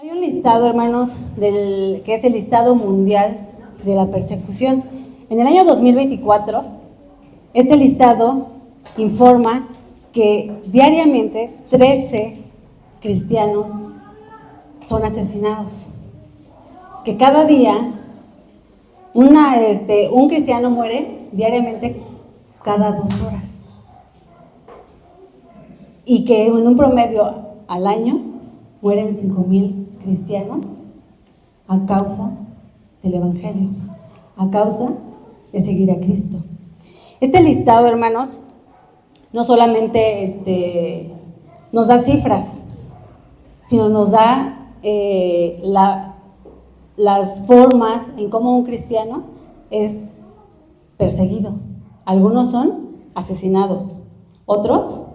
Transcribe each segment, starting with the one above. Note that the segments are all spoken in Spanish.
Hay un listado, hermanos, que es el listado mundial de la persecución. En el año 2024, este listado informa que diariamente 13 cristianos son asesinados. Que cada día un cristiano muere diariamente cada 2 horas. Y que en un promedio al año mueren 5,000 cristianos a causa del Evangelio, a causa de seguir a Cristo. Este listado, hermanos, no solamente nos da cifras, sino nos da las formas en cómo un cristiano es perseguido. Algunos son asesinados, otros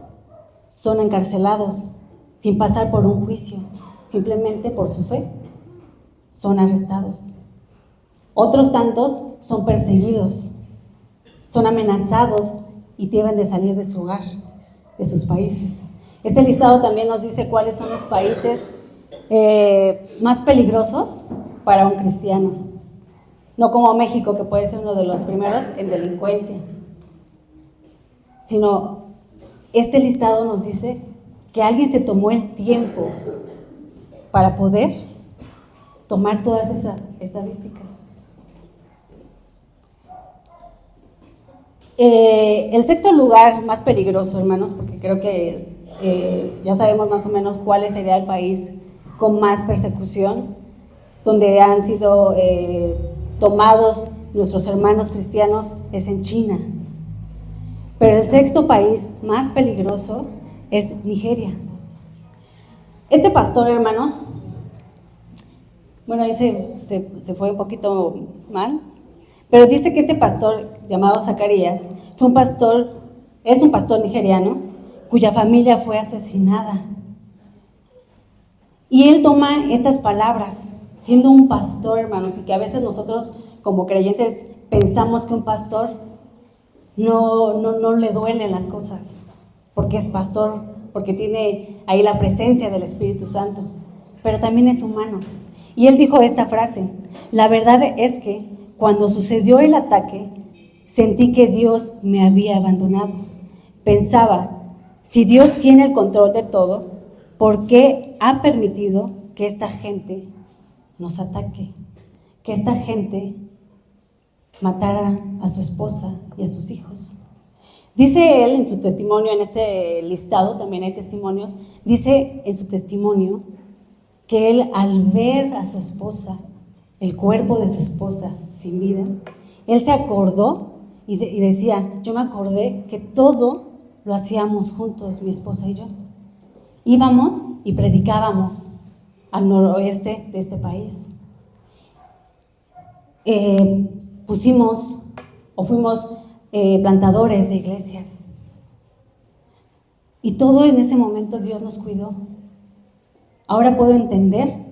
son encarcelados sin pasar por un juicio, simplemente por su fe, son arrestados. Otros tantos son perseguidos, son amenazados y deben de salir de su hogar, de sus países. Este listado también nos dice cuáles son los países más peligrosos para un cristiano. No como México, que puede ser uno de los primeros en delincuencia, sino este listado nos dice que alguien se tomó el tiempo para poder tomar todas esas estadísticas. El sexto lugar más peligroso, hermanos, porque creo que ya sabemos más o menos cuál sería el país con más persecución, donde han sido tomados nuestros hermanos cristianos, es en China. Pero el sexto país más peligroso es Nigeria. Este pastor, hermanos, bueno, ahí se fue un poquito mal, pero dice que este pastor llamado Zacarías es un pastor nigeriano cuya familia fue asesinada. Y él toma estas palabras, siendo un pastor, hermanos, y que a veces nosotros como creyentes pensamos que un pastor no le duelen las cosas, porque es pastor, porque tiene ahí la presencia del Espíritu Santo, pero también es humano. Y él dijo esta frase: la verdad es que cuando sucedió el ataque, sentí que Dios me había abandonado. Pensaba, si Dios tiene el control de todo, ¿por qué ha permitido que esta gente nos ataque? Que esta gente matara a su esposa y a sus hijos. Dice él en su testimonio, en este listado también hay testimonios, dice en su testimonio que él, al ver a su esposa, el cuerpo de su esposa sin vida, él se acordó y decía, yo me acordé que todo lo hacíamos juntos, mi esposa y yo. Íbamos y predicábamos al noroeste de este país. Fuimos plantadores de iglesias. Y todo en ese momento Dios nos cuidó. Ahora puedo entender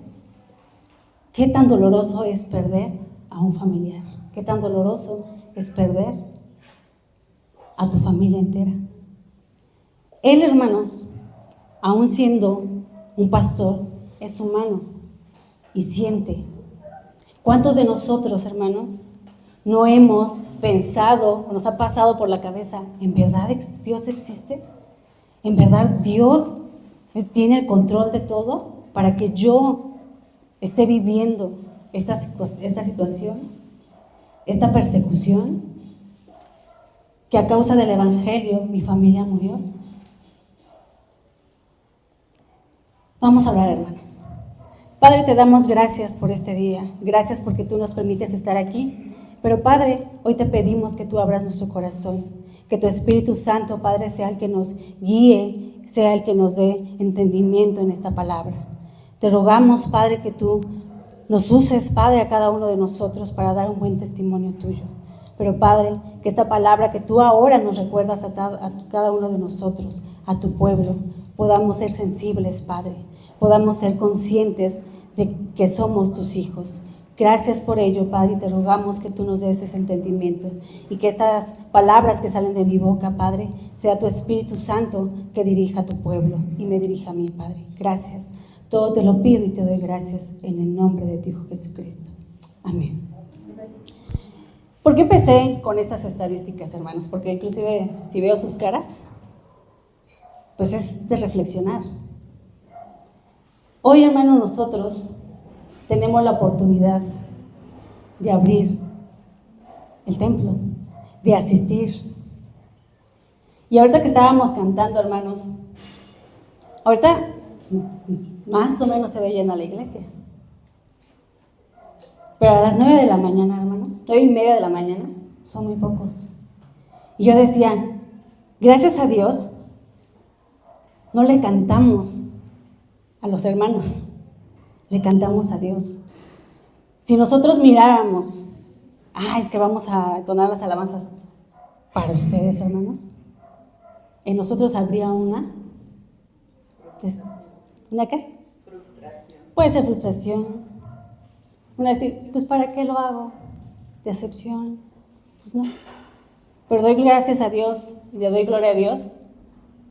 qué tan doloroso es perder a un familiar, qué tan doloroso es perder a tu familia entera. Él, hermanos, aún siendo un pastor, es humano y siente. ¿Cuántos de nosotros, hermanos, no hemos pensado o nos ha pasado por la cabeza, ¿en verdad Dios existe? ¿En verdad Dios tiene el control de todo para que yo esté viviendo esta situación, esta persecución, que a causa del Evangelio mi familia murió? Vamos a orar, hermanos. Padre, te damos gracias por este día, gracias porque tú nos permites estar aquí, pero Padre, hoy te pedimos que tú abras nuestro corazón, que tu Espíritu Santo, Padre, sea el que nos guíe, sea el que nos dé entendimiento en esta palabra. Te rogamos, Padre, que tú nos uses, Padre, a cada uno de nosotros para dar un buen testimonio tuyo. Pero, Padre, que esta palabra que tú ahora nos recuerdas a cada uno de nosotros, a tu pueblo, podamos ser sensibles, Padre, podamos ser conscientes de que somos tus hijos. Gracias por ello, Padre, y te rogamos que tú nos des ese entendimiento y que estas palabras que salen de mi boca, Padre, sea tu Espíritu Santo que dirija a tu pueblo y me dirija a mí, Padre. Gracias. Todo te lo pido y te doy gracias en el nombre de tu Hijo Jesucristo. Amén. ¿Por qué empecé con estas estadísticas, hermanos? Porque inclusive si veo sus caras, pues es de reflexionar. Hoy, hermanos, nosotros tenemos la oportunidad de abrir el templo, de asistir. Y ahorita que estábamos cantando, hermanos, ahorita más o menos se ve llena la iglesia. Pero a las 9 de la mañana, hermanos, 9:30 de la mañana, son muy pocos. Y yo decía, gracias a Dios, no le cantamos a los hermanos, le cantamos a Dios. Si nosotros miráramos, es que vamos a entonar las alabanzas para ustedes, hermanos, en nosotros habría ¿una qué? Frustración. Puede ser frustración. Una decir, pues ¿para qué lo hago? Decepción. Pues no. Pero doy gracias a Dios y le doy gloria a Dios,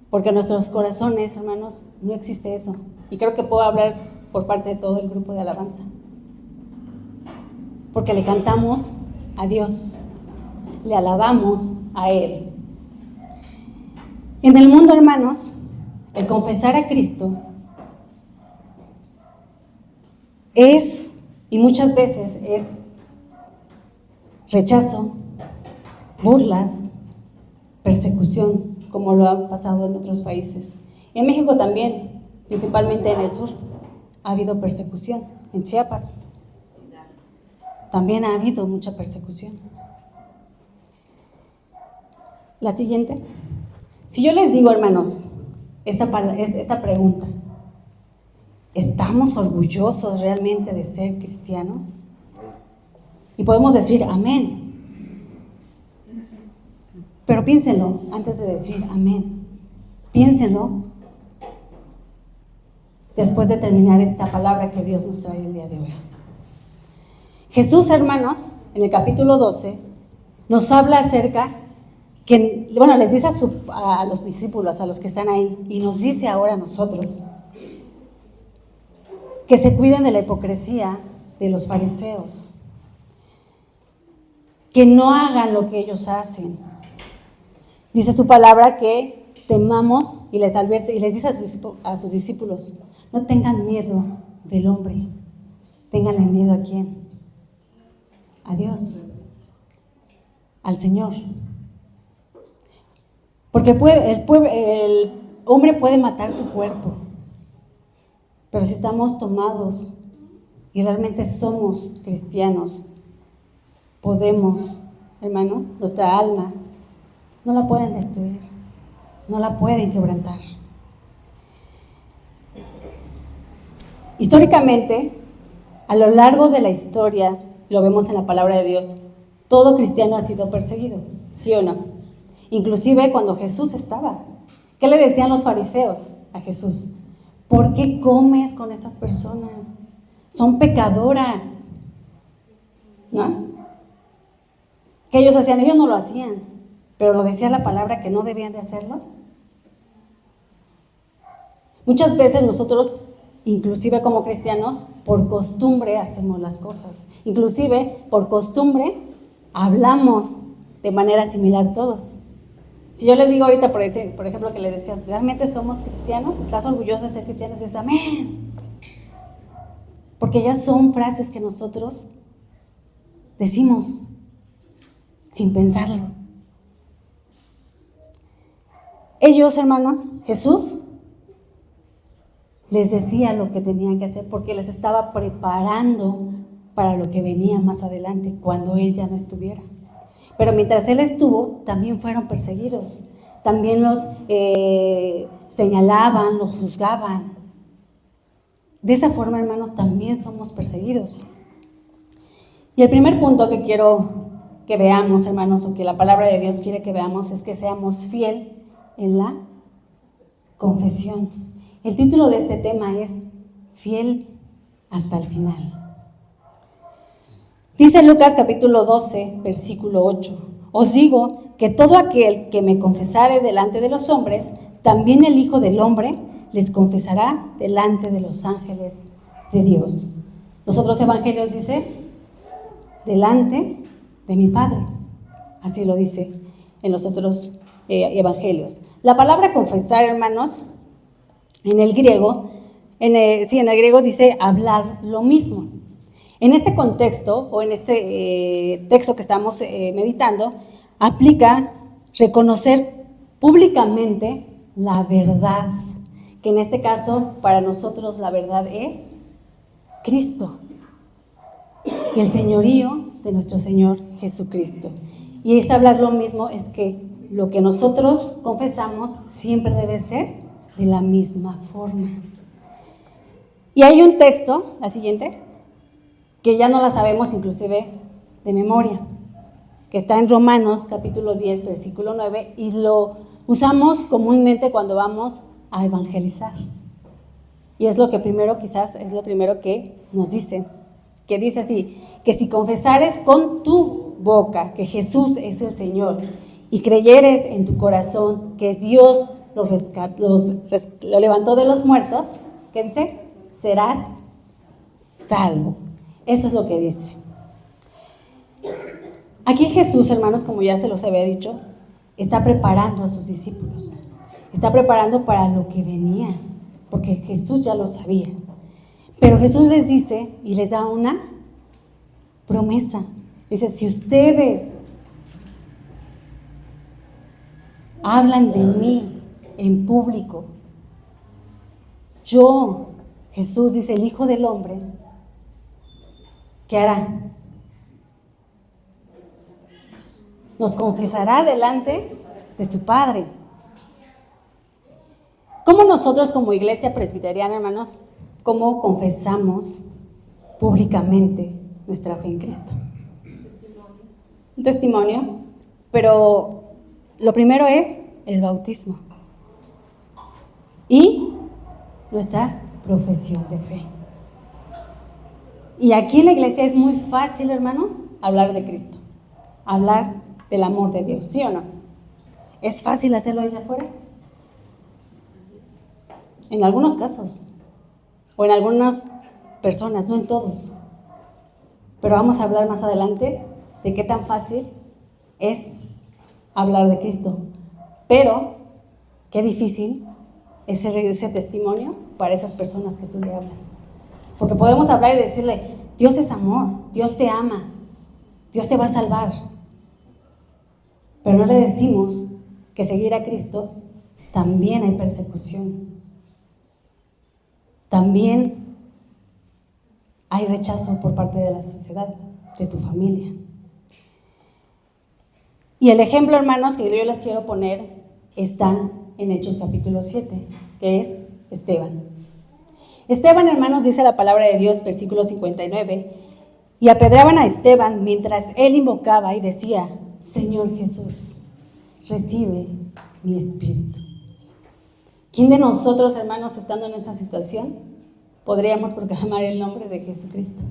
porque en nuestros corazones, hermanos, no existe eso. Y creo que puedo hablar por parte de todo el grupo de alabanza. Porque le cantamos a Dios, le alabamos a Él. En el mundo, hermanos, el confesar a Cristo es, y muchas veces es, rechazo, burlas, persecución, como lo ha pasado en otros países. En México también, principalmente en el sur, ha habido persecución. En Chiapas también ha habido mucha persecución. La siguiente. Si yo les digo, hermanos, esta pregunta, ¿estamos orgullosos realmente de ser cristianos? Y podemos decir amén. Pero piénsenlo antes de decir amén. Piénsenlo después de terminar esta palabra que Dios nos trae el día de hoy. Jesús, hermanos, en el capítulo 12, nos habla acerca que, les dice a los discípulos, a los que están ahí, y nos dice ahora a nosotros, que se cuiden de la hipocresía de los fariseos, que no hagan lo que ellos hacen. Dice su palabra que temamos, y les advierte y les dice a sus discípulos, no tengan miedo del hombre, ténganle miedo ¿a quién? A Dios, al Señor. Porque el hombre puede matar tu cuerpo, pero si estamos tomados y realmente somos cristianos, podemos, hermanos, nuestra alma no la pueden destruir, no la pueden quebrantar. Históricamente, a lo largo de la historia, lo vemos en la palabra de Dios, todo cristiano ha sido perseguido, ¿sí o no? Inclusive cuando Jesús estaba, ¿qué le decían los fariseos a Jesús? ¿Por qué comes con esas personas? Son pecadoras, ¿no? ¿Qué ellos hacían? Ellos no lo hacían, pero lo decía la palabra que no debían de hacerlo. Muchas veces nosotros, inclusive como cristianos, por costumbre hacemos las cosas. Inclusive por costumbre hablamos de manera similar todos. Si yo les digo ahorita, por ejemplo, que les decías, ¿realmente somos cristianos? ¿Estás orgulloso de ser cristiano? Y dices, amén. Porque ya son frases que nosotros decimos sin pensarlo. Ellos, hermanos, Jesús les decía lo que tenían que hacer porque les estaba preparando para lo que venía más adelante, cuando Él ya no estuviera. Pero mientras Él estuvo, también fueron perseguidos. También los señalaban, los juzgaban. De esa forma, hermanos, también somos perseguidos. Y el primer punto que quiero que veamos, hermanos, o que la palabra de Dios quiere que veamos, es que seamos fiel en la confesión. El título de este tema es Fiel hasta el final. Dice Lucas capítulo 12, versículo 8, os digo que todo aquel que me confesare delante de los hombres, también el Hijo del Hombre les confesará delante de los ángeles de Dios. Los otros evangelios dice, delante de mi Padre. Así lo dice en los otros evangelios. La palabra confesar, hermanos, en el griego, en el griego dice hablar lo mismo. En este contexto, o en este texto que estamos meditando, aplica reconocer públicamente la verdad, que en este caso, para nosotros la verdad es Cristo y el señorío de nuestro Señor Jesucristo. Y es hablar lo mismo, es que lo que nosotros confesamos siempre debe ser de la misma forma. Y hay un texto, la siguiente, que ya no la sabemos inclusive de memoria, que está en Romanos capítulo 10, versículo 9, y lo usamos comúnmente cuando vamos a evangelizar. Y es lo que primero, quizás, es lo primero que nos dicen, que dice así, que si confesares con tu boca que Jesús es el Señor y creyeres en tu corazón que Dios lo levantó de los muertos, ¿qué dice? Serás salvo. Eso es lo que dice. Aquí Jesús, hermanos, como ya se los había dicho, está preparando a sus discípulos. Está preparando para lo que venía, porque Jesús ya lo sabía. Pero Jesús les dice y les da una promesa. Dice, si ustedes hablan de mí en público, yo, Jesús, dice, el Hijo del Hombre, ¿qué hará? Nos confesará delante de su Padre. ¿Cómo nosotros como iglesia presbiteriana, hermanos, cómo confesamos públicamente nuestra fe en Cristo? Un testimonio, pero lo primero es el bautismo y nuestra profesión de fe. Y aquí en la iglesia es muy fácil, hermanos, hablar de Cristo, hablar del amor de Dios, ¿sí o no? ¿Es fácil hacerlo allá afuera? En algunos casos, o en algunas personas, no en todos. Pero vamos a hablar más adelante de qué tan fácil es hablar de Cristo. Pero qué difícil es ese testimonio para esas personas que tú le hablas. Porque podemos hablar y decirle, Dios es amor, Dios te ama, Dios te va a salvar. Pero no le decimos que seguir a Cristo también hay persecución. También hay rechazo por parte de la sociedad, de tu familia. Y el ejemplo, hermanos, que yo les quiero poner está en Hechos capítulo 7, que es Esteban. Esteban, hermanos, dice la palabra de Dios, versículo 59, y apedreaban a Esteban mientras él invocaba y decía, Señor Jesús, recibe mi espíritu. ¿Quién de nosotros, hermanos, estando en esa situación, podríamos proclamar el nombre de Jesucristo?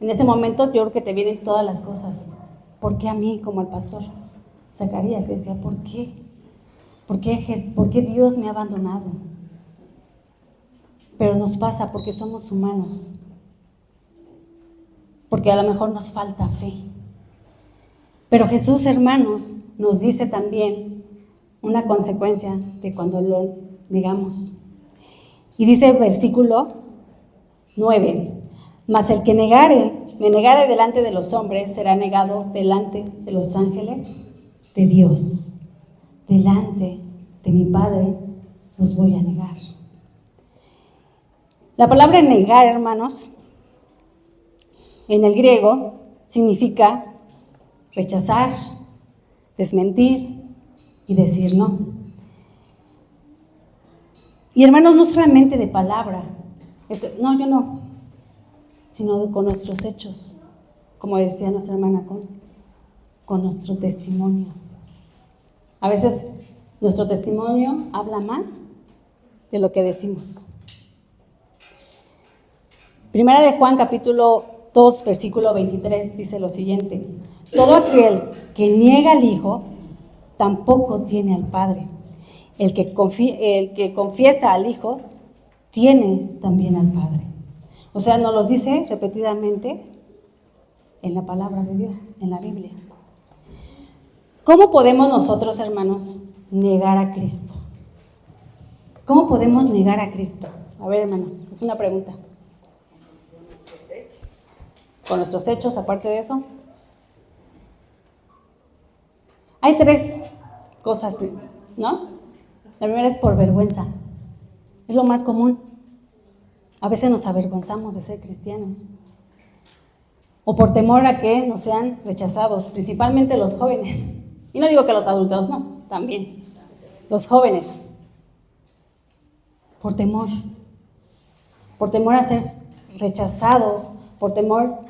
En ese momento yo creo que te vienen todas las cosas. ¿Por qué a mí, como el pastor Zacarías, que decía, ¿por qué? ¿Por qué Dios me ha abandonado? Pero nos pasa porque somos humanos. Porque a lo mejor nos falta fe. Pero Jesús, hermanos, nos dice también una consecuencia de cuando lo digamos. Y dice el versículo 9, mas el que me negare delante de los hombres, será negado delante de los ángeles de Dios. Delante de mi Padre los voy a negar. La palabra negar, hermanos, en el griego significa rechazar, desmentir y decir no. Y hermanos, no solamente de palabra, no, yo no, sino con nuestros hechos, como decía nuestra hermana, con nuestro testimonio. A veces nuestro testimonio habla más de lo que decimos. Primera de Juan, capítulo 2, versículo 23, dice lo siguiente: todo aquel que niega al Hijo, tampoco tiene al Padre. El que confiesa al Hijo tiene también al Padre. O sea, nos los dice repetidamente en la palabra de Dios, en la Biblia. ¿Cómo podemos nosotros, hermanos, negar a Cristo? ¿Cómo podemos negar a Cristo? A ver, hermanos, es una pregunta. ¿Con nuestros hechos, aparte de eso? Hay 3 cosas, ¿no? La primera es por vergüenza. Es lo más común. A veces nos avergonzamos de ser cristianos. O por temor a que nos sean rechazados, principalmente los jóvenes. Y no digo que los adultos no, también. Los jóvenes. Por temor. Por temor a ser rechazados, por temor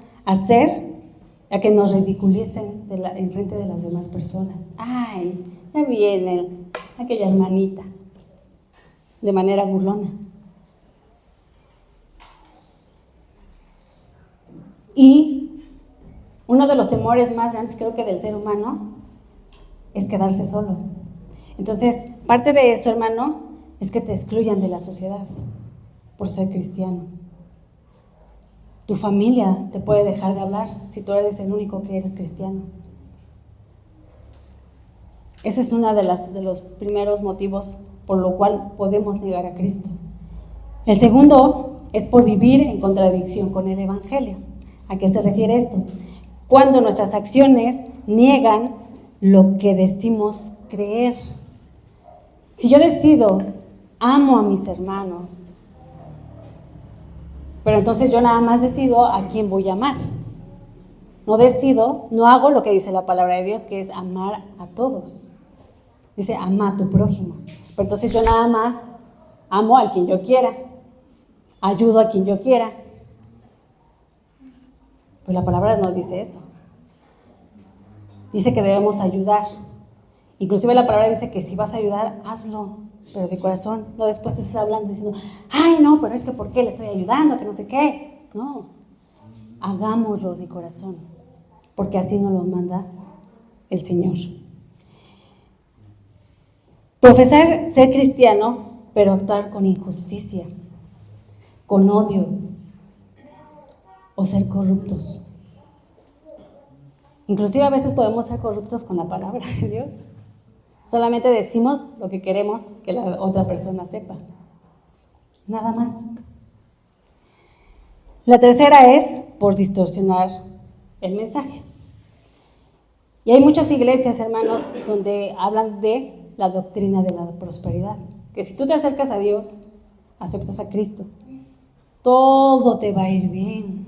a que nos ridiculicen en frente de las demás personas. Ay, ya viene aquella hermanita, de manera burlona. Y uno de los temores más grandes, creo que del ser humano, es quedarse solo. Entonces, parte de eso, hermano, es que te excluyan de la sociedad por ser cristiano. Tu familia te puede dejar de hablar si tú eres el único que eres cristiano. Ese es uno de los primeros motivos por lo cual podemos negar a Cristo. El segundo es por vivir en contradicción con el Evangelio. ¿A qué se refiere esto? Cuando nuestras acciones niegan lo que decimos creer. Si yo decido, amo a mis hermanos, pero entonces yo nada más decido a quién voy a amar. No hago lo que dice la palabra de Dios, que es amar a todos. Dice, ama a tu prójimo. Pero entonces yo nada más amo a quien yo quiera, ayudo a quien yo quiera. Pues la palabra no dice eso. Dice que debemos ayudar. Inclusive la palabra dice que si vas a ayudar, hazlo, pero de corazón. No después te estás hablando diciendo, ay no, pero es que ¿por qué le estoy ayudando? Que no sé qué. No, hagámoslo de corazón, porque así nos lo manda el Señor. Profesar ser cristiano, pero actuar con injusticia, con odio, o ser corruptos. Inclusive a veces podemos ser corruptos con la palabra de Dios. Solamente decimos lo que queremos que la otra persona sepa. Nada más. La tercera es por distorsionar el mensaje. Y hay muchas iglesias, hermanos, donde hablan de la doctrina de la prosperidad. Que si tú te acercas a Dios, aceptas a Cristo, todo te va a ir bien.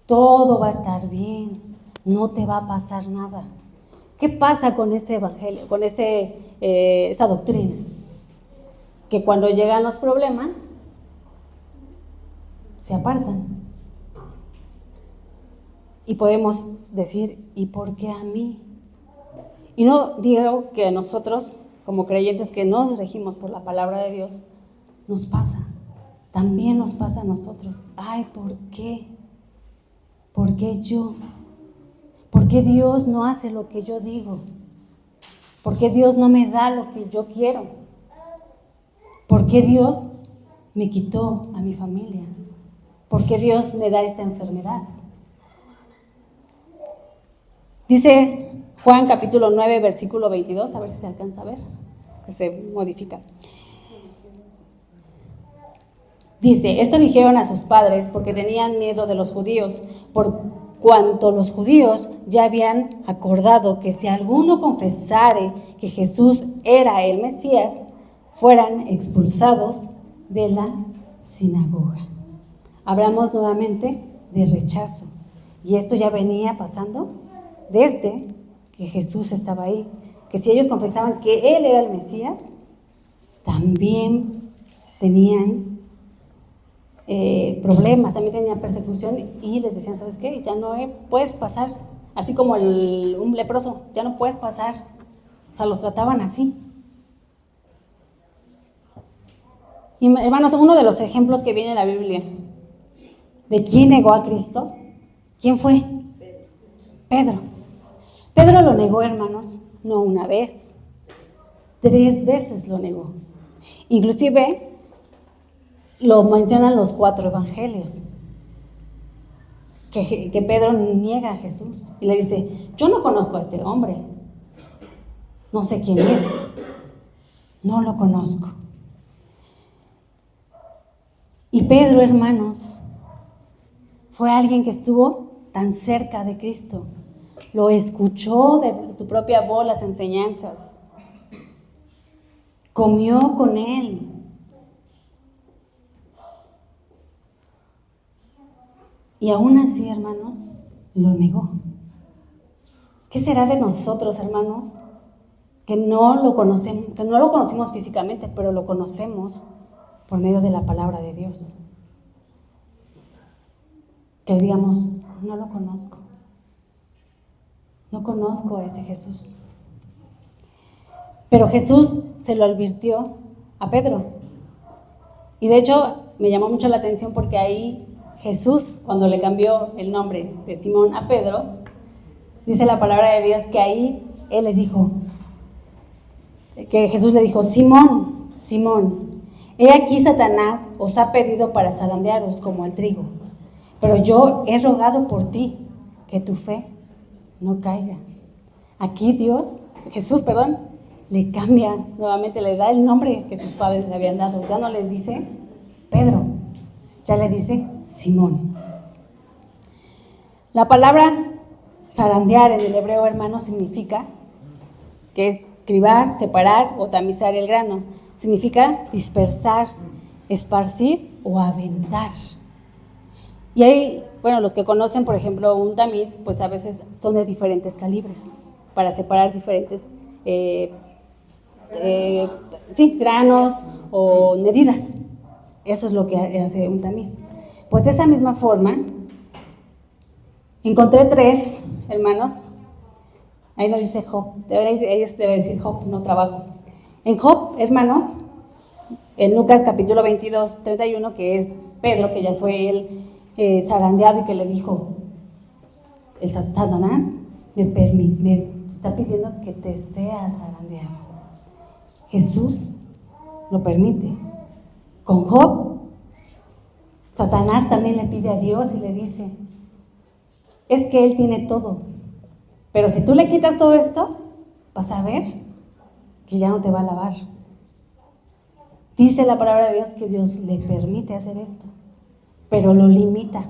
Todo va a estar bien. No te va a pasar nada. ¿Qué pasa con ese evangelio, con esa doctrina? Que cuando llegan los problemas, se apartan. Y podemos decir, ¿y por qué a mí? Y no digo que nosotros, como creyentes que nos regimos por la palabra de Dios, nos pasa. También nos pasa a nosotros. Ay, ¿por qué? ¿Por qué yo? ¿Por qué Dios no hace lo que yo digo? ¿Por qué Dios no me da lo que yo quiero? ¿Por qué Dios me quitó a mi familia? ¿Por qué Dios me da esta enfermedad? Dice Juan capítulo 9, versículo 22, a ver si se alcanza a ver, que se modifica. Dice, esto dijeron a sus padres porque tenían miedo de los judíos, por cuanto los judíos ya habían acordado que si alguno confesare que Jesús era el Mesías, fueran expulsados de la sinagoga. Hablamos nuevamente de rechazo. Y esto ya venía pasando desde que Jesús estaba ahí. Que si ellos confesaban que Él era el Mesías, también tenían problemas, también tenían persecución y les decían, ¿sabes qué? Ya no puedes pasar, así como un leproso, ya no puedes pasar. O sea, los trataban así. Y hermanos, uno de los ejemplos que viene en la Biblia de quién negó a Cristo, ¿quién fue? Pedro. Pedro lo negó, hermanos, no una vez, 3 veces lo negó. Inclusive lo mencionan los 4 evangelios, que Pedro niega a Jesús y le dice: yo no conozco a este hombre, no sé quién es, no lo conozco. Y Pedro, hermanos, fue alguien que estuvo tan cerca de Cristo, lo escuchó de su propia voz las enseñanzas, comió con él. Y aún así, hermanos, lo negó. ¿Qué será de nosotros, hermanos, que no lo conocimos físicamente, pero lo conocemos por medio de la palabra de Dios? Que digamos: no lo conozco. No conozco a ese Jesús. Pero Jesús se lo advirtió a Pedro. Y de hecho, me llamó mucho la atención porque ahí Jesús, cuando le cambió el nombre de Simón a Pedro, dice la palabra de Dios que ahí él le dijo, que Jesús le dijo: Simón, Simón, he aquí Satanás os ha pedido para zarandearos como el trigo, pero yo he rogado por ti que tu fe no caiga. Aquí Jesús, le cambia nuevamente, le da el nombre que sus padres le habían dado. Ya no les dice Pedro, ya le dice Simón. La palabra zarandear en el hebreo, hermano, significa que es cribar, separar o tamizar el grano. Significa dispersar, esparcir o aventar. Y hay, los que conocen, por ejemplo, un tamiz, pues a veces son de diferentes calibres para separar diferentes granos o medidas. Eso es lo que hace un tamiz. Pues de esa misma forma, encontré 3 hermanos. Ahí no dice Job, ahí debe decir Job, no trabajo. En Job, hermanos, en Lucas capítulo 22, 31, que es Pedro, que ya fue él zarandeado y que le dijo: el Satanás me está pidiendo que te sea zarandeado. Jesús lo permite. Con Job, Satanás también le pide a Dios y le dice: es que él tiene todo, pero si tú le quitas todo esto, vas a ver que ya no te va a alabar. Dice la palabra de Dios que Dios le permite hacer esto, pero lo limita.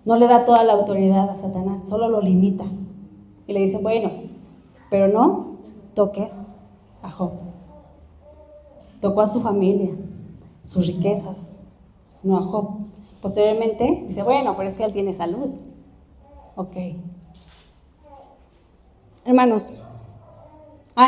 No le da toda la autoridad a Satanás, solo lo limita. Y le dice: bueno, pero no toques a Job. Tocó a su familia, sus riquezas, no a Job. Posteriormente dice: bueno, pero es que él tiene salud. Ok. Hermanos,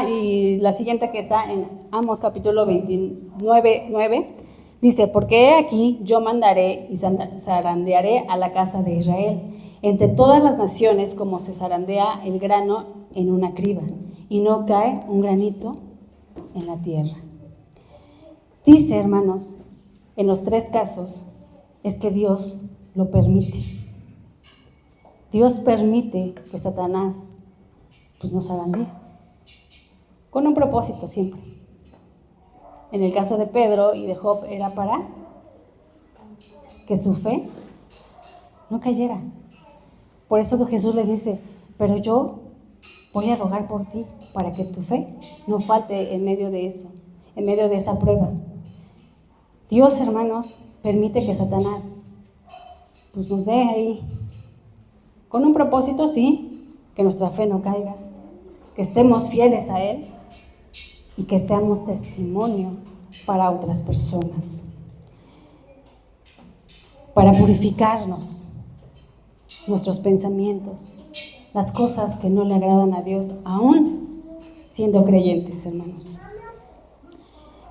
y la siguiente que está en Amos capítulo 29, 9, dice: porque he aquí yo mandaré y zarandearé a la casa de Israel entre todas las naciones, como se zarandea el grano en una criba, y no cae un granito en la tierra. Dice, hermanos, en los 3 casos es que Dios lo permite. Dios permite que Satanás nos zarandee, con un propósito siempre. En el caso de Pedro y de Job era para que su fe no cayera. Por eso Jesús le dice: pero yo voy a rogar por ti para que tu fe no falte en medio de eso, en medio de esa prueba. Dios, hermanos, permite que Satanás nos dé ahí, con un propósito, sí, que nuestra fe no caiga, que estemos fieles a Él y que seamos testimonio para otras personas, para purificarnos nuestros pensamientos, las cosas que no le agradan a Dios, aún siendo creyentes, hermanos.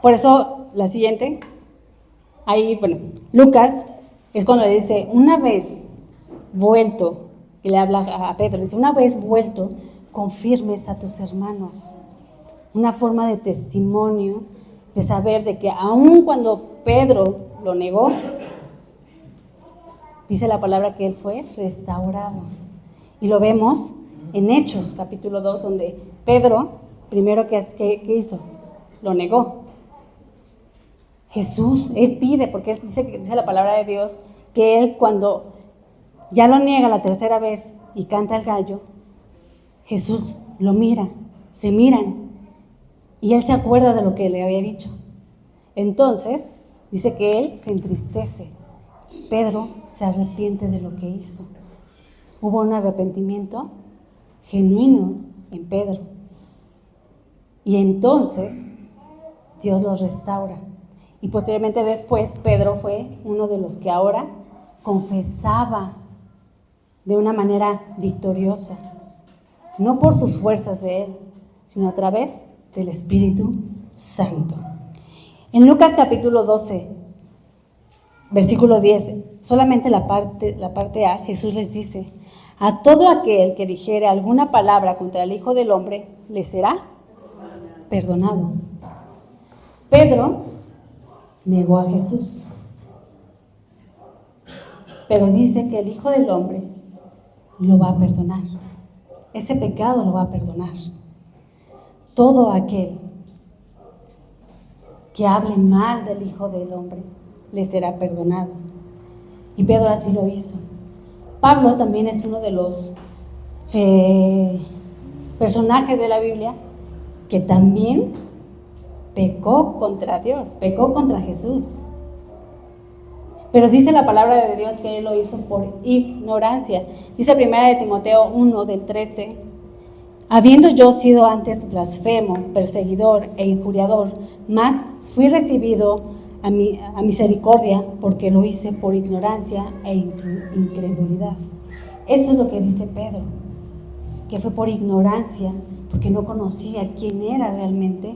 Por eso, la siguiente, ahí, Lucas es cuando le dice: una vez vuelto, y le habla a Pedro, dice: una vez vuelto, confirmes a tus hermanos. Una forma de testimonio, de saber de que aun cuando Pedro lo negó, dice la palabra que él fue restaurado. Y lo vemos en Hechos capítulo 2, donde Pedro primero que hizo, lo negó. Jesús, él pide, porque dice la palabra de Dios, que él cuando ya lo niega la tercera vez y canta el gallo, Jesús lo mira, se miran, y él se acuerda de lo que le había dicho. Entonces, dice que él se entristece. Pedro se arrepiente de lo que hizo. Hubo un arrepentimiento genuino en Pedro. Y entonces, Dios lo restaura. Y posteriormente después, Pedro fue uno de los que ahora confesaba de una manera victoriosa. No por sus fuerzas de él, sino a través del Espíritu Santo. En Lucas capítulo 12, versículo 10, solamente la parte A, Jesús les dice: a todo aquel que dijere alguna palabra contra el Hijo del Hombre, le será perdonado. Pedro negó a Jesús, pero dice que el Hijo del Hombre lo va a perdonar. Ese pecado lo va a perdonar. Todo aquel que hable mal del Hijo del Hombre le será perdonado. Y Pedro así lo hizo. Pablo también es uno de los personajes de la Biblia que también pecó contra Dios, pecó contra Jesús. Pero dice la palabra de Dios que él lo hizo por ignorancia. Dice 1 de Timoteo 1, del 13: habiendo yo sido antes blasfemo, perseguidor e injuriador, mas fui recibido a misericordia, porque lo hice por ignorancia e incredulidad. Eso es lo que dice Pedro, que fue por ignorancia, porque no conocía quién era realmente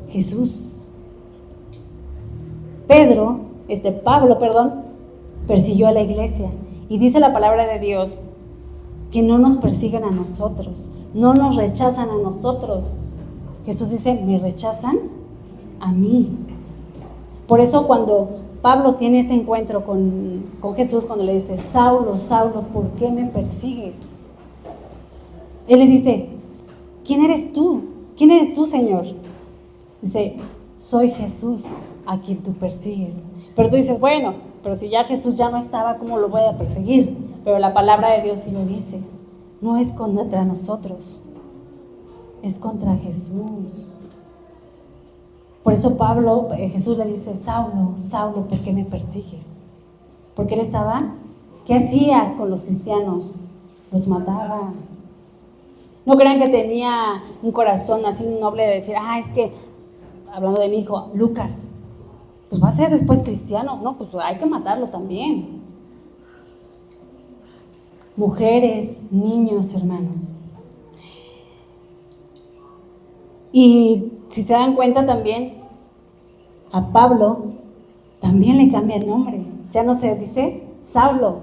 Jesús. Pablo, persiguió a la iglesia, y dice la palabra de Dios que no nos persiguen a nosotros, no nos rechazan a nosotros. Jesús dice: me rechazan a mí. Por eso cuando Pablo tiene ese encuentro con Jesús, cuando le dice: Saulo, Saulo, ¿por qué me persigues? Él le dice: ¿quién eres tú? ¿Quién eres tú, Señor? Dice: soy Jesús a quien tú persigues. Pero tú dices: bueno, pero si ya Jesús ya no estaba, ¿cómo lo voy a perseguir? Pero la palabra de Dios sí lo dice. No es contra nosotros, es contra Jesús. Por eso Jesús le dice: Saulo, Saulo, ¿por qué me persigues? Porque él ¿qué hacía con los cristianos? Los mataba. No crean que tenía un corazón así noble de decir: es que, hablando de mi hijo, Lucas, pues va a ser después cristiano. No, pues hay que matarlo también. Mujeres, niños, hermanos. Y si se dan cuenta también, a Pablo también le cambia el nombre. Ya no se dice Saulo,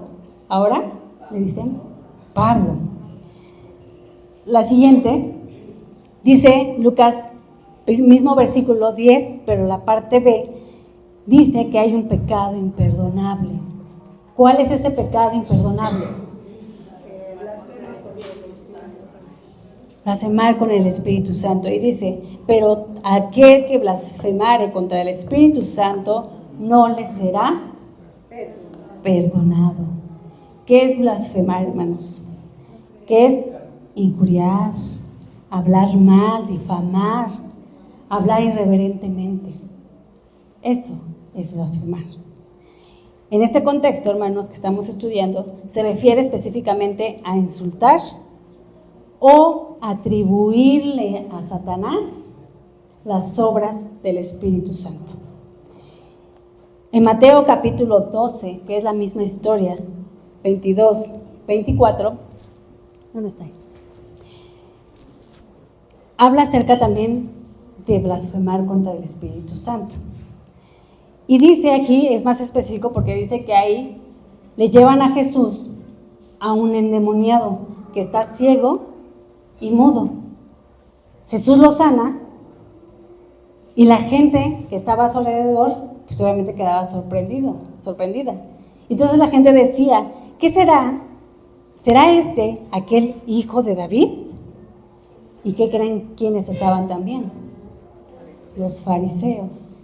ahora le dicen Pablo. La siguiente dice Lucas, mismo versículo 10, pero la parte B dice que hay un pecado imperdonable. ¿Cuál es ese pecado imperdonable? Blasfemar con el Espíritu Santo. Y dice: pero aquel que blasfemare contra el Espíritu Santo no le será perdonado. ¿Qué es blasfemar, hermanos? ¿Qué es injuriar, hablar mal, difamar, hablar irreverentemente? Eso es blasfemar. En este contexto, hermanos, que estamos estudiando, se refiere específicamente a insultar o atribuirle a Satanás las obras del Espíritu Santo. En Mateo capítulo 12, que es la misma historia, 22, 24, ¿dónde está ahí? Habla acerca también de blasfemar contra el Espíritu Santo. Y dice aquí, es más específico porque dice que ahí le llevan a Jesús a un endemoniado que está ciego y mudo. Jesús lo sana y la gente que estaba a su alrededor, pues obviamente quedaba sorprendida. Entonces la gente decía: ¿qué será? ¿Será este aquel hijo de David? ¿Y qué creen quiénes estaban también? Los fariseos.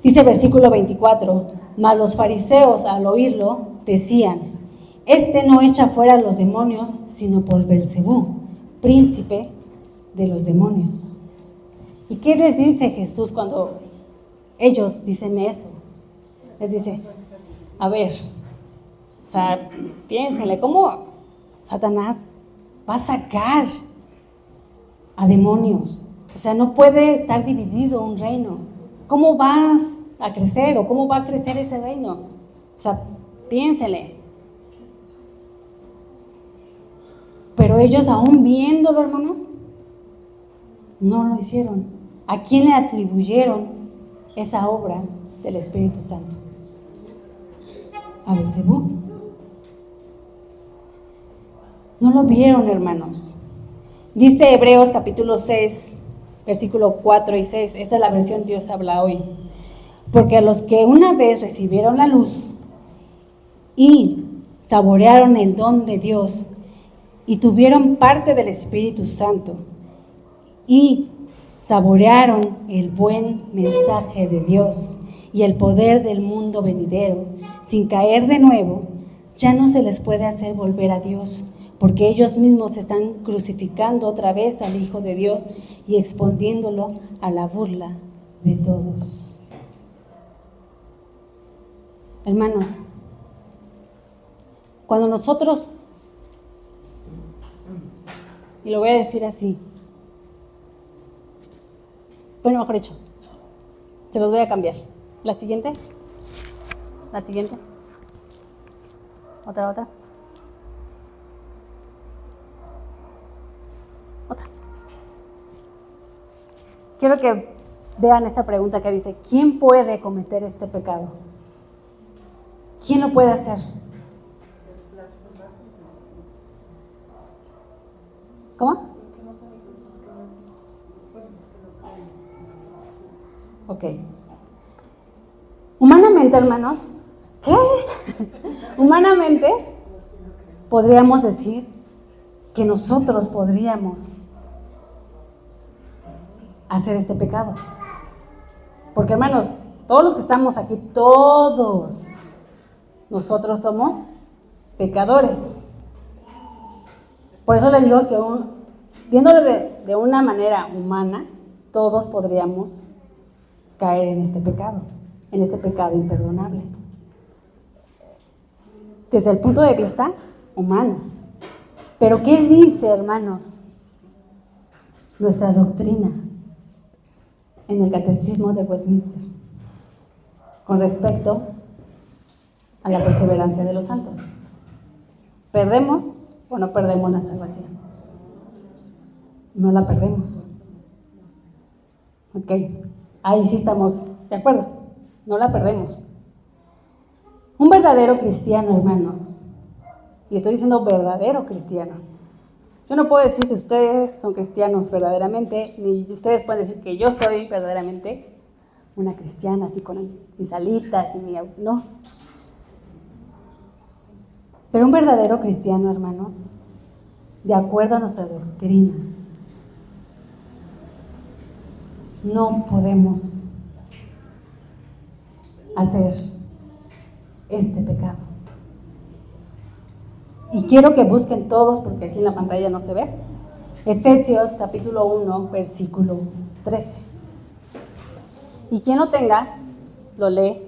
Dice versículo 24, mas los fariseos al oírlo decían, este no echa fuera a los demonios, sino por Belcebú, príncipe de los demonios. ¿Y qué les dice Jesús cuando ellos dicen esto? Les dice, a ver, o sea, piénsenle, ¿cómo Satanás va a sacar a demonios? O sea, no puede estar dividido un reino. ¿Cómo vas a crecer o cómo va a crecer ese reino? O sea, piénsele. Pero ellos, aún viéndolo, hermanos, no lo hicieron. ¿A quién le atribuyeron esa obra del Espíritu Santo? A Belcebú. No lo vieron, hermanos. Dice Hebreos capítulo 6, versículo 4 y 6. Esta es la versión Dios habla hoy. Porque a los que una vez recibieron la luz y saborearon el don de Dios y tuvieron parte del Espíritu Santo y saborearon el buen mensaje de Dios y el poder del mundo venidero, sin caer de nuevo, ya no se les puede hacer volver a Dios, porque ellos mismos están crucificando otra vez al Hijo de Dios y exponiéndolo a la burla de todos. Hermanos, cuando nosotros, y lo voy a decir así, bueno, mejor dicho, se los voy a cambiar. La siguiente. Otra. Quiero que vean esta pregunta que dice, ¿quién puede cometer este pecado? ¿Quién lo puede hacer? ¿Cómo? Ok. Humanamente, hermanos, ¿qué? Humanamente podríamos decir que nosotros podríamos hacer este pecado. Porque, hermanos, todos los que estamos aquí, todos nosotros somos pecadores. Por eso le digo que viéndolo de una manera humana, todos podríamos caer en este pecado imperdonable. Desde el punto de vista humano. Pero ¿qué dice, hermanos, nuestra doctrina en el Catecismo de Westminster con respecto a la perseverancia de los santos? ¿Perdemos o no perdemos la salvación? No la perdemos. Ok, ahí sí estamos de acuerdo, no la perdemos. Un verdadero cristiano, hermanos, y estoy diciendo verdadero cristiano. Yo no puedo decir si ustedes son cristianos verdaderamente, ni ustedes pueden decir que yo soy verdaderamente una cristiana, así con mis alitas y no. Pero un verdadero cristiano, hermanos, de acuerdo a nuestra doctrina, no podemos hacer este pecado. Y quiero que busquen todos, porque aquí en la pantalla no se ve, Efesios capítulo 1, versículo 13. Y quien lo tenga, lo lee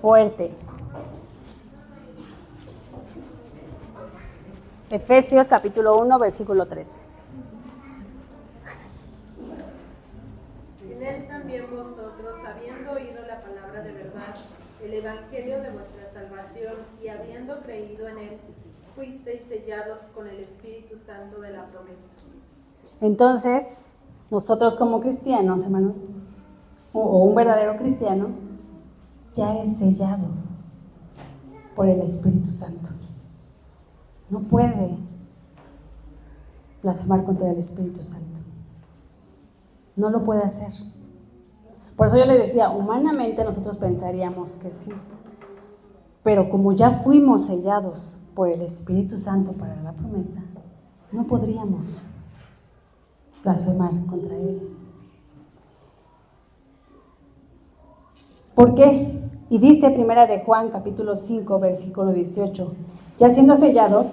fuerte. Efesios capítulo 1, versículo 13. En él también vosotros, habiendo oído la palabra de verdad, el evangelio de vuestra salvación, y habiendo creído en él, fuisteis sellados con el Espíritu Santo de la promesa. Entonces, nosotros como cristianos, hermanos, o un verdadero cristiano, ya es sellado por el Espíritu Santo. No puede blasfemar contra el Espíritu Santo. No lo puede hacer. Por eso yo le decía, humanamente nosotros pensaríamos que sí. Pero como ya fuimos sellados por el Espíritu Santo para la promesa, no podríamos. blasfemar contra Él. ¿Por qué? Y dice Primera de Juan, capítulo 5, versículo 18, ya siendo sellados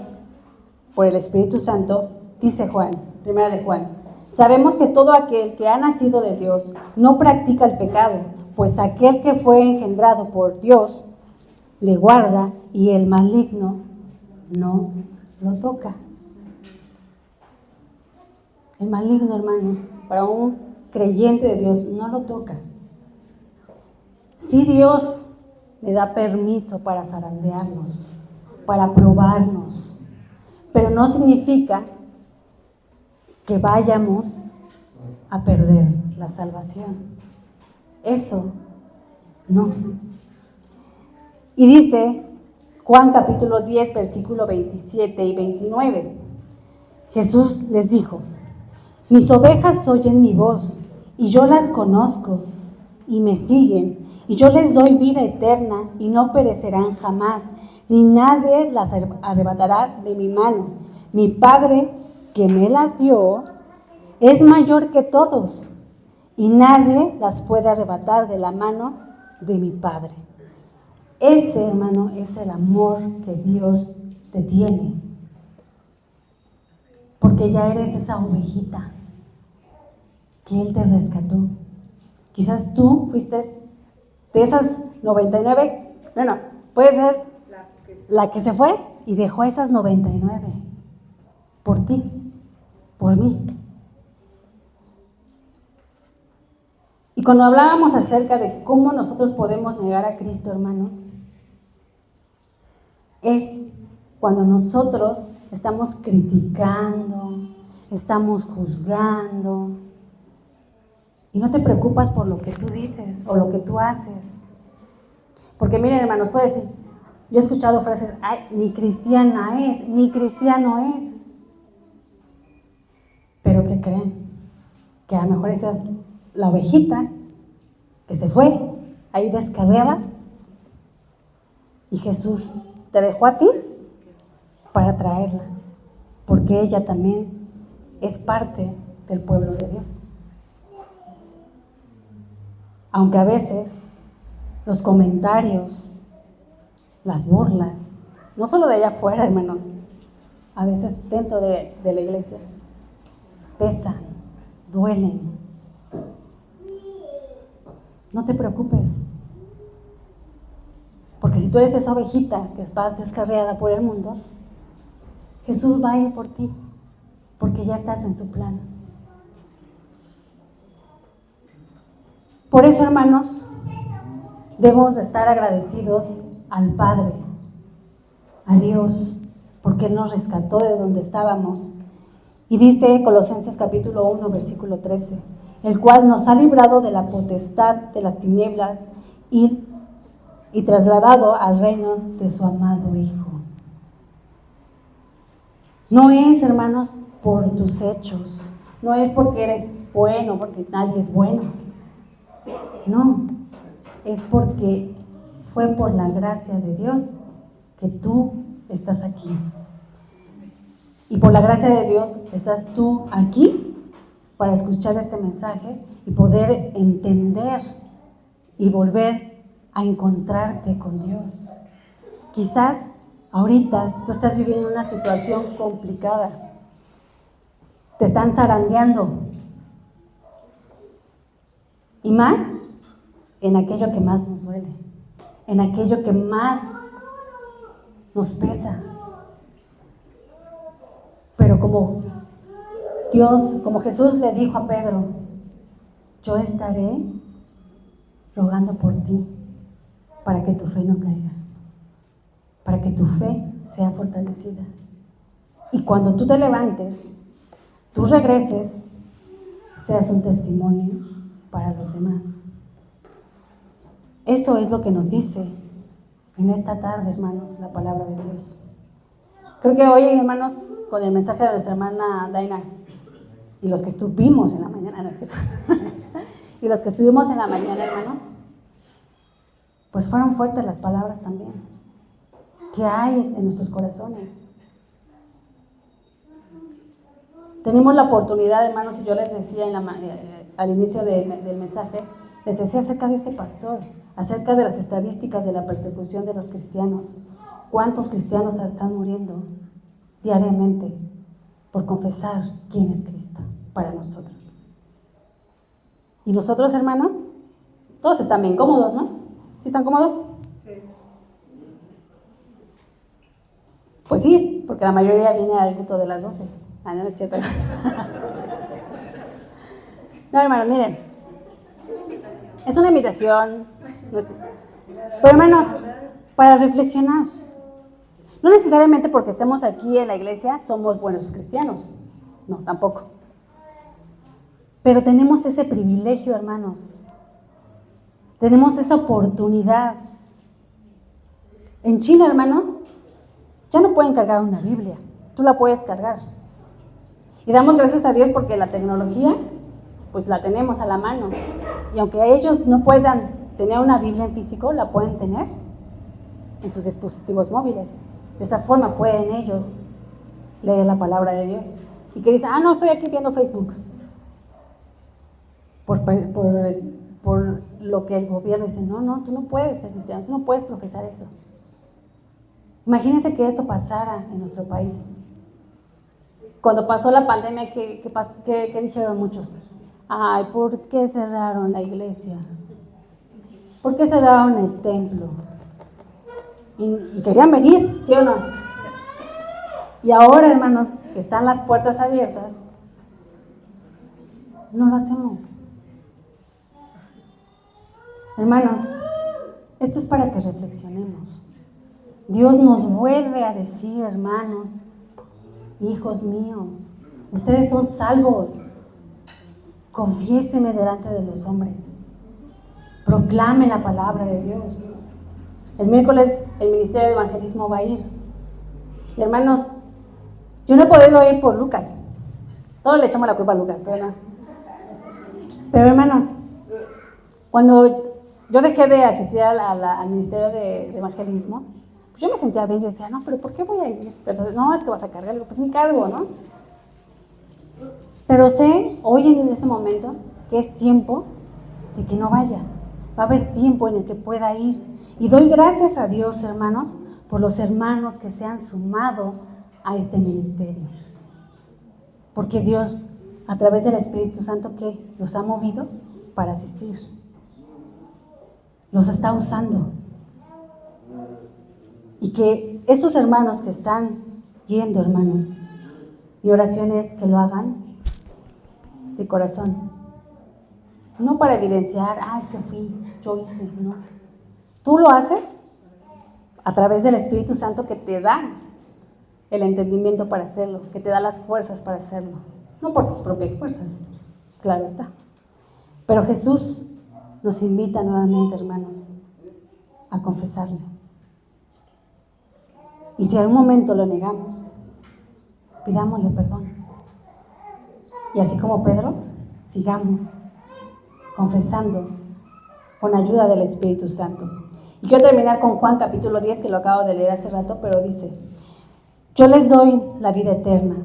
por el Espíritu Santo, dice Juan, Primera de Juan, sabemos que todo aquel que ha nacido de Dios no practica el pecado, pues aquel que fue engendrado por Dios le guarda y el maligno no lo toca. El maligno, hermanos, para un creyente de Dios no lo toca. Si Dios le da permiso para zarandearnos, para probarnos, pero no significa que vayamos a perder la salvación. Eso no. Y dice Juan capítulo 10, versículo 27 y 29. Jesús les dijo, mis ovejas oyen mi voz, y yo las conozco, y me siguen, y yo les doy vida eterna, y no perecerán jamás, ni nadie las arrebatará de mi mano. Mi Padre, que me las dio, es mayor que todos, y nadie las puede arrebatar de la mano de mi Padre. Ese, hermano, es el amor que Dios te tiene, porque ya eres esa ovejita que Él te rescató. Quizás tú fuiste de esas 99, bueno, puede ser la que se fue y dejó esas 99 por ti, por mí. Y cuando hablábamos acerca de cómo nosotros podemos negar a Cristo, hermanos, es cuando nosotros estamos criticando, estamos juzgando, y no te preocupas por lo que tú dices o lo que tú haces. Porque miren, hermanos, puedo decir, yo he escuchado frases, ay, ni cristiana es, ni cristiano es. Pero ¿qué creen? Que a lo mejor esa es la ovejita que se fue ahí descarriada, y Jesús te dejó a ti para traerla, porque ella también es parte del pueblo de Dios. Aunque a veces los comentarios, las burlas, no solo de allá afuera, hermanos, a veces dentro de la iglesia, pesan, duelen. No te preocupes, porque si tú eres esa ovejita que vas descarriada por el mundo, Jesús va a ir por ti, porque ya estás en su plan. Por eso, hermanos, debemos de estar agradecidos al Padre, a Dios, porque Él nos rescató de donde estábamos. Y dice Colosenses capítulo 1, versículo 13, el cual nos ha librado de la potestad de las tinieblas y trasladado al reino de su amado Hijo. No es, hermanos, por tus hechos, no es porque eres bueno, porque nadie es bueno. No, es porque fue por la gracia de Dios que tú estás aquí. Y por la gracia de Dios estás tú aquí para escuchar este mensaje y poder entender y volver a encontrarte con Dios. Quizás ahorita tú estás viviendo una situación complicada. Te están zarandeando. Y más en aquello que más nos duele, en aquello que más nos pesa. Pero como Dios, como Jesús le dijo a Pedro, yo estaré rogando por ti para que tu fe no caiga, para que tu fe sea fortalecida. Y cuando tú te levantes, tú regreses, seas un testimonio para los demás. Eso es lo que nos dice en esta tarde, hermanos, la palabra de Dios. Creo que hoy, hermanos, con el mensaje de nuestra hermana Daina y los que estuvimos en la mañana, ¿no es cierto? Y los que estuvimos en la mañana, hermanos, pues fueron fuertes las palabras también que hay en nuestros corazones. Tenemos la oportunidad, hermanos, y yo les decía al inicio del mensaje, les decía acerca de este pastor, acerca de las estadísticas de la persecución de los cristianos. ¿Cuántos cristianos están muriendo diariamente por confesar quién es Cristo para nosotros? Y nosotros, hermanos, todos están bien cómodos, ¿no? ¿Sí están cómodos? Sí. Pues sí, porque la mayoría viene al culto de las 12. Ah, no, es cierto. No, hermanos, miren. Es una invitación. Pero, hermanos, para reflexionar. No necesariamente porque estemos aquí en la iglesia somos buenos cristianos. No, tampoco. Pero tenemos ese privilegio, hermanos. Tenemos esa oportunidad. En Chile, hermanos, ya no pueden cargar una Biblia. Tú la puedes cargar. Y damos gracias a Dios porque la tecnología, pues la tenemos a la mano. Y aunque ellos no puedan tener una Biblia en físico, la pueden tener en sus dispositivos móviles. De esa forma pueden ellos leer la palabra de Dios. Y que dicen, no, estoy aquí viendo Facebook. Por lo que el gobierno dice, no, tú no puedes ser cristiano, tú no puedes profesar eso. Imagínense que esto pasara en nuestro país. Cuando pasó la pandemia, ¿qué dijeron muchos? Ay, ¿por qué cerraron la iglesia? ¿Por qué cerraron el templo? Y querían venir, ¿sí o no? Y ahora, hermanos, que están las puertas abiertas, no lo hacemos. Hermanos, esto es para que reflexionemos. Dios nos vuelve a decir, hermanos, hijos míos, ustedes son salvos. Confiéseme delante de los hombres. Proclame la palabra de Dios. El miércoles el Ministerio de Evangelismo va a ir. Y hermanos, yo no he podido ir por Lucas. Todos le echamos la culpa a Lucas, pero no. Pero hermanos, cuando yo dejé de asistir al Ministerio de Evangelismo, pues yo me sentía bien. Yo decía, no, pero ¿por qué voy a ir? Entonces, no, es que vas a cargar. Digo, pues ni cargo, ¿no? Pero sé, hoy en ese momento, que es tiempo de que no vaya. Va a haber tiempo en el que pueda ir. Y doy gracias a Dios, hermanos, por los hermanos que se han sumado a este ministerio. Porque Dios, a través del Espíritu Santo, que los ha movido para asistir. Los está usando. Y que esos hermanos que están yendo, hermanos, mi oración es que lo hagan de corazón. No para evidenciar, es que fui, yo hice, no. Tú lo haces a través del Espíritu Santo que te da el entendimiento para hacerlo, que te da las fuerzas para hacerlo. No por tus propias fuerzas, claro está. Pero Jesús nos invita nuevamente, hermanos, a confesarle. Y si algún momento lo negamos, pidámosle perdón. Y así como Pedro, sigamos confesando con ayuda del Espíritu Santo. Y quiero terminar con Juan capítulo 10, que lo acabo de leer hace rato, pero dice: yo les doy la vida eterna,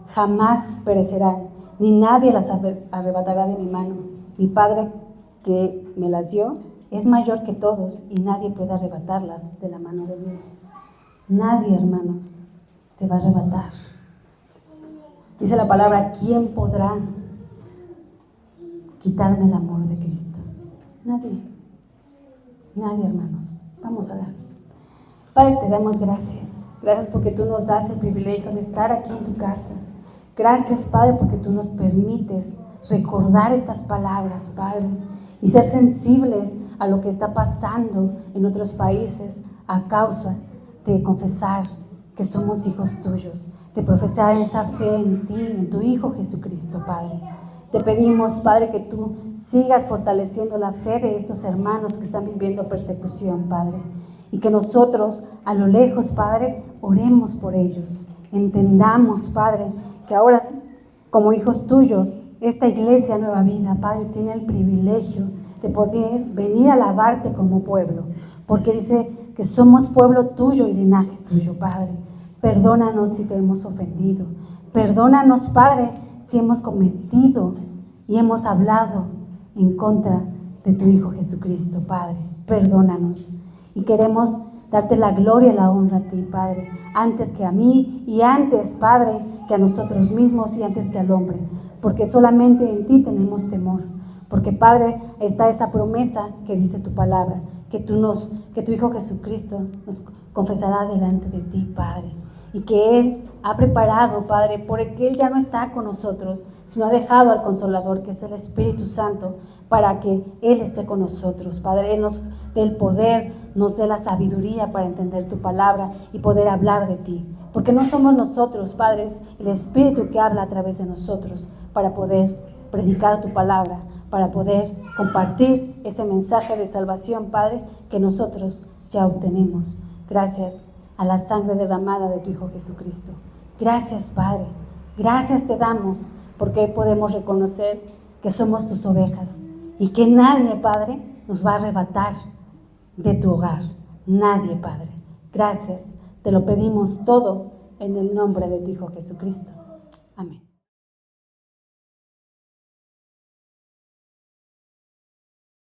jamás perecerán, ni nadie las arrebatará de mi mano. Mi Padre que me las dio es mayor que todos y nadie puede arrebatarlas de la mano de Dios. Nadie, hermanos, te va a arrebatar. Dice la palabra, ¿quién podrá quitarme el amor de Cristo? Nadie. Nadie, hermanos. Vamos a orar. Padre, te damos gracias. Gracias porque tú nos das el privilegio de estar aquí en tu casa. Gracias, Padre, porque tú nos permites recordar estas palabras, Padre, y ser sensibles a lo que está pasando en otros países a causa de confesar que somos hijos tuyos, de profesar esa fe en ti, en tu Hijo Jesucristo, Padre. Te pedimos, Padre, que tú sigas fortaleciendo la fe de estos hermanos que están viviendo persecución, Padre, y que nosotros, a lo lejos, Padre, oremos por ellos. Entendamos, Padre, que ahora, como hijos tuyos, esta iglesia Nueva Vida, Padre, tiene el privilegio de poder venir a alabarte como pueblo, porque dice que somos pueblo tuyo y linaje tuyo, Padre. Perdónanos si te hemos ofendido. Perdónanos, Padre, si hemos cometido y hemos hablado en contra de tu Hijo Jesucristo, Padre. Perdónanos. Y queremos darte la gloria y la honra a ti, Padre, antes que a mí y antes, Padre, que a nosotros mismos y antes que al hombre, porque solamente en ti tenemos temor. Porque, Padre, está esa promesa que dice tu palabra, que tu Hijo Jesucristo nos confesará delante de ti, Padre, y que Él ha preparado, Padre, porque Él ya no está con nosotros, sino ha dejado al Consolador, que es el Espíritu Santo, para que Él esté con nosotros, Padre. Él nos dé el poder, nos dé la sabiduría para entender tu palabra y poder hablar de ti, porque no somos nosotros, Padre, es el Espíritu que habla a través de nosotros para poder predicar tu palabra, para poder compartir ese mensaje de salvación, Padre, que nosotros ya obtenemos gracias a la sangre derramada de tu Hijo Jesucristo. Gracias, Padre. Gracias te damos, porque hoy podemos reconocer que somos tus ovejas y que nadie, Padre, nos va a arrebatar de tu hogar. Nadie, Padre. Gracias. Te lo pedimos todo en el nombre de tu Hijo Jesucristo. Amén.